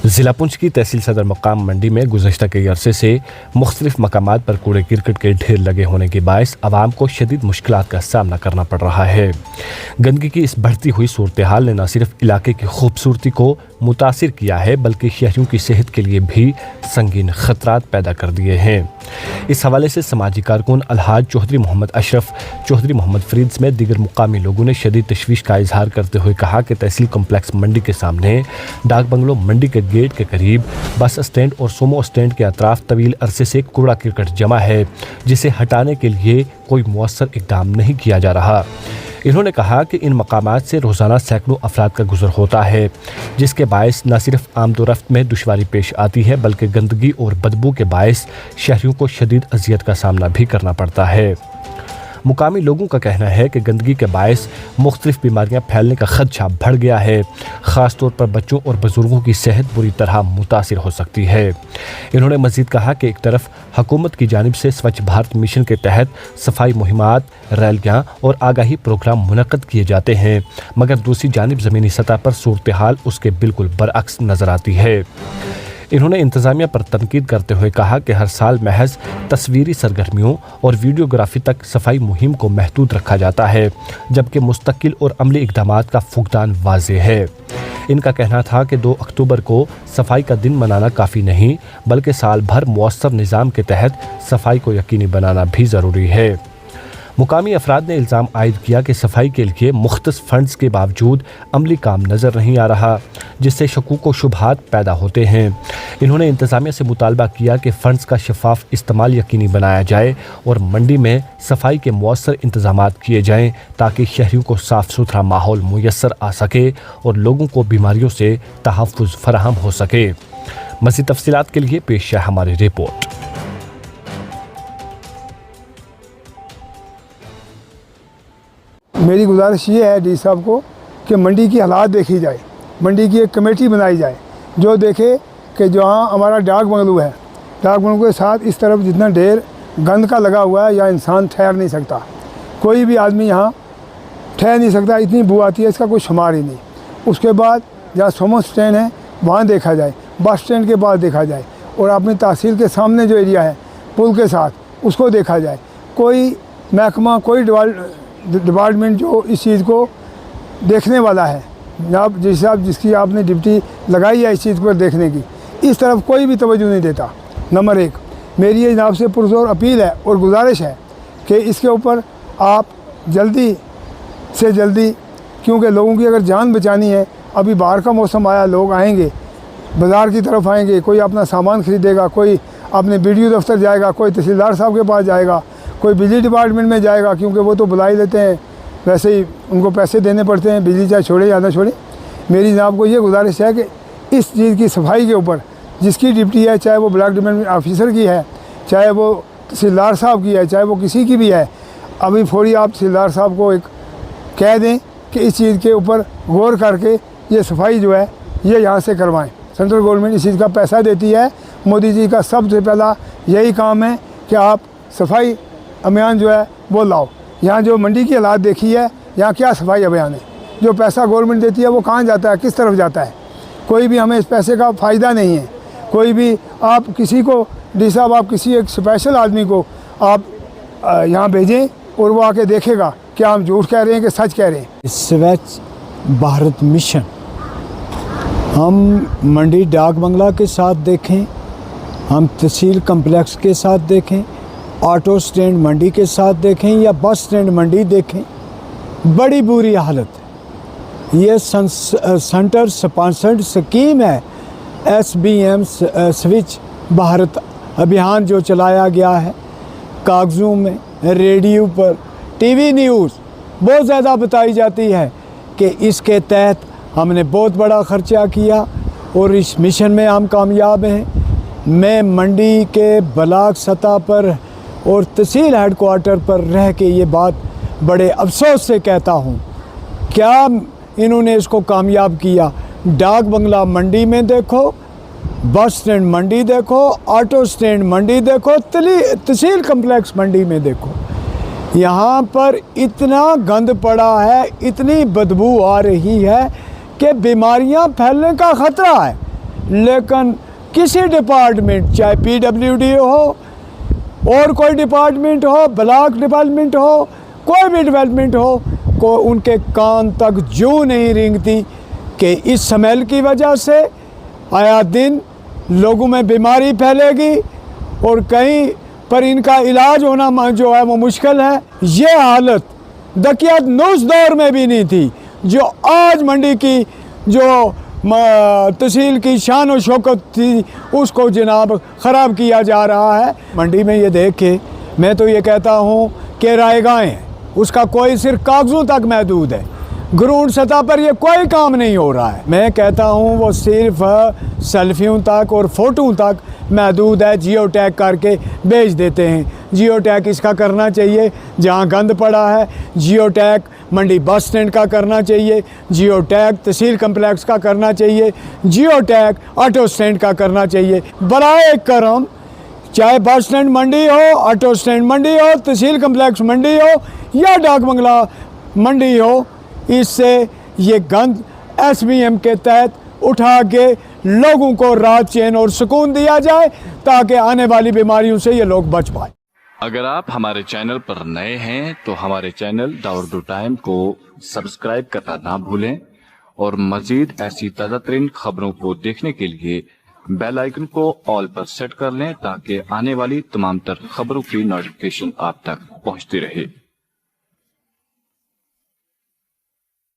ज़िला पुंछ की तहसील सदर मकाम मंडी में गुज़श्ता कई अरसे से मुख्तलिफ मकामात पर कूड़े करकट के ढेर लगे होने के बायस आवाम को शदीद मुश्किलात का सामना करना पड़ रहा है। गंदगी की इस बढ़ती हुई सूरत हाल ने न सिर्फ इलाके की खूबसूरती को मुतासिर किया है बल्कि शहरियों की सेहत के लिए भी संगीन खतरात पैदा कर दिए हैं। इस हवाले से समाजी कारकुन अलहाज चौधरी मोहम्मद अशरफ, चौधरी मोहम्मद फरीद समेत दीगर मुकामी लोगों ने शदीद तशवीश का इजहार करते हुए कहा कि तहसील कम्प्लेक्स मंडी के सामने, डाक बंगलो मंडी के गेट के करीब, बस स्टैंड और सोमो स्टैंड के अतराफ तवील अरसे से कूड़ा करकट जमा है, जिसे हटाने के लिए कोई मुअस्सर इक़दाम नहीं किया जा रहा। इन्होंने कहा कि इन मकामात से रोज़ाना सैकड़ों अफराद का गुजर होता है, जिसके बायस न सिर्फ आमदोरफ्त में दुश्वारी पेश आती है बल्कि गंदगी और बदबू के बायस शहरियों को शदीद अजियत का सामना भी करना पड़ता है। मुकामी लोगों का कहना है कि गंदगी के बायस मुख्तलिफ बीमारियां फैलने का खदशा बढ़ गया है। ख़ास तौर पर बच्चों और बुज़ुर्गों की सेहत बुरी तरह मुतासिर हो सकती है। इन्होंने मज़ीद कहा कि एक तरफ हुकूमत की जानिब से स्वच्छ भारत मिशन के तहत सफाई मुहिमात, रैलियां और आगाही प्रोग्राम मुनक़्क़द किए जाते हैं, मगर दूसरी जानिब ज़मीनी सतह पर सूरत हाल उसके बिल्कुल बरअक्स नज़र आती है। इन्होंने इंतज़ामिया पर तनकीद करते हुए कहा कि हर साल महज तस्वीरी सरगर्मियों और वीडियोग्राफी तक सफाई मुहिम को महदूद रखा जाता है, जबकि मुस्तकिल और अमली इक़दामात का फुक़दान वाज़ेह है। इनका कहना था कि 2 अक्टूबर को सफाई का दिन मनाना काफ़ी नहीं बल्कि साल भर मुअस्सर निज़ाम के तहत सफाई को यकीनी बनाना भी ज़रूरी है। मुकामी अफराद ने इल्ज़ाम आयद किया कि सफाई के लिए मुख्तस फंड्स के बावजूद अमली काम नज़र नहीं आ रहा, जिससे शकूक व शुबहात पैदा होते हैं। इन्होंने इंतज़ामिया से मुतालबा किया कि फ़ंड्स का शफाफ इस्तेमाल यकीनी बनाया जाए और मंडी में सफाई के मुअस्सर इंतज़ामात किए जाएँ ताकि शहरियों को साफ़ सुथरा माहौल मुयस्सर आ सके और लोगों को बीमारियों से तहफ़्फ़ुज़ फराहम हो सके। मज़ीद तफ़सीलात के लिए पेश है हमारी रिपोर्ट। मेरी गुजारिश ये है डी साहब को कि मंडी की हालात देखी जाए, मंडी की एक कमेटी बनाई जाए जो देखे कि जहाँ हमारा डाक बंगलो है, डाक बंगलो के साथ इस तरफ जितना ढेर गंद का लगा हुआ है या इंसान ठहर नहीं सकता, कोई भी आदमी यहाँ ठहर नहीं सकता, इतनी बू आती है, इसका कोई शुमार ही नहीं। उसके बाद जहाँ सोमो स्टैंड है वहाँ देखा जाए, बस स्टैंड के बाद देखा जाए और अपनी तहसील के सामने जो एरिया है पुल के साथ उसको देखा जाए। कोई महकमा, कोई डिपार्टमेंट जो इस चीज़ को देखने वाला है, जनाब जिसकी आपने ड्यूटी लगाई है इस चीज़ पर देखने की, इस तरफ कोई भी तवज्जो नहीं देता। नंबर 1 मेरी ये जनाब से पुरज़ोर अपील है और गुजारिश है कि इसके ऊपर आप जल्दी से जल्दी, क्योंकि लोगों की अगर जान बचानी है, अभी बाहर का मौसम आया, लोग आएंगे, बाज़ार की तरफ आएंगे, कोई अपना सामान ख़रीदेगा, कोई अपने BDO दफ्तर जाएगा, कोई तहसीलदार साहब के पास जाएगा, कोई बिजली डिपार्टमेंट में जाएगा, क्योंकि वो तो बुला ही लेते हैं, वैसे ही उनको पैसे देने पड़ते हैं, बिजली चाहे छोड़े या ना छोड़े। मेरी जनाब को ये गुजारिश है कि इस चीज़ की सफाई के ऊपर जिसकी ड्यूटी है, चाहे वो ब्लॉक डेवलपमेंट ऑफिसर की है, चाहे वो तहसीलदार साहब की है, चाहे वो किसी की भी है, अभी फौरी आप तहसीलदार साहब को एक कह दें कि इस चीज़ के ऊपर गौर करके ये सफाई जो है ये यहाँ से करवाएँ। सेंट्रल गवर्नमेंट इस चीज़ का पैसा देती है, मोदी जी का सबसे पहला यही काम है कि आप सफाई अभियान जो है वो लाओ। यहाँ जो मंडी की हालात देखी है, यहाँ क्या सफाई अभियान है, जो पैसा गवर्नमेंट देती है वो कहाँ जाता है, किस तरफ जाता है, कोई भी हमें इस पैसे का फ़ायदा नहीं है। कोई भी आप किसी को डी साहब, आप किसी एक स्पेशल आदमी को आप यहाँ भेजें और वो आके देखेगा क्या हम झूठ कह रहे हैं कि सच कह रहे हैं। स्वच्छ भारत मिशन हम मंडी डाक बंगला के साथ देखें, हम तहसील कम्प्लेक्स के साथ देखें, ऑटो स्टैंड मंडी के साथ देखें या बस स्टैंड मंडी देखें, बड़ी बुरी हालत है। ये सेंटर स्पॉन्सर्ड स्कीम है, SBM स्वच्छ भारत अभियान जो चलाया गया है, कागज़ों में, रेडियो पर, TV न्यूज़ बहुत ज़्यादा बताई जाती है कि इसके तहत हमने बहुत बड़ा ख़र्चा किया और इस मिशन में हम कामयाब हैं। मैं मंडी के ब्लॉक सतह पर और तहसील हेडक्वार्टर पर रह के ये बात बड़े अफसोस से कहता हूँ, क्या इन्होंने इसको कामयाब किया। डाक बंगला मंडी में देखो, बस स्टैंड मंडी देखो, ऑटो स्टैंड मंडी देखो, तहसील कम्प्लेक्स मंडी में देखो, यहाँ पर इतना गंद पड़ा है, इतनी बदबू आ रही है कि बीमारियाँ फैलने का ख़तरा है। लेकिन किसी डिपार्टमेंट, चाहे PWD हो और कोई डिपार्टमेंट हो, ब्लॉक डिपार्टमेंट हो, कोई भी डेवलपमेंट हो, को उनके कान तक जू नहीं रेंगती कि इस स्मेल की वजह से आया दिन लोगों में बीमारी फैलेगी और कहीं पर इनका इलाज होना जो है वो मुश्किल है। ये हालत दकियात नूस दौर में भी नहीं थी जो आज मंडी की जो तहसील की शान और शौकत थी उसको जनाब ख़राब किया जा रहा है। मंडी में ये देख के मैं तो ये कहता हूँ कि रायगाहें हैं, उसका कोई सिर्फ कागज़ों तक महदूद है, ग्राउंड सतह पर ये कोई काम नहीं हो रहा है। मैं कहता हूँ वो सिर्फ सेल्फियों तक और फ़ोटो तक महदूद है, जियो टैग करके भेज देते हैं। जियो टैग इसका करना चाहिए जहाँ गंद पड़ा है, जियो टैग मंडी बस स्टैंड का करना चाहिए, जियो टैग तहसील कम्प्लेक्स का करना चाहिए, जियो टैग ऑटो स्टैंड का करना चाहिए। बराए करम चाहे बस स्टैंड मंडी हो, ऑटो स्टैंड मंडी हो, तहसील कम्प्लेक्स मंडी हो या डाक बंगला मंडी हो, इससे ये गंद SBM के तहत उठा के लोगों को राहत चैन और सुकून दिया जाए ताकि आने वाली बीमारियों से ये लोग बच पाए। अगर आप हमारे चैनल पर नए हैं तो हमारे चैनल द उर्दू टाइम को सब्सक्राइब करना ना भूलें और मजीद ऐसी ताज़ा तरीन खबरों को देखने के लिए बेल आइकन को ऑल पर सेट कर लें ताकि आने वाली तमाम तर खबरों की नोटिफिकेशन आप तक पहुंचती रहे।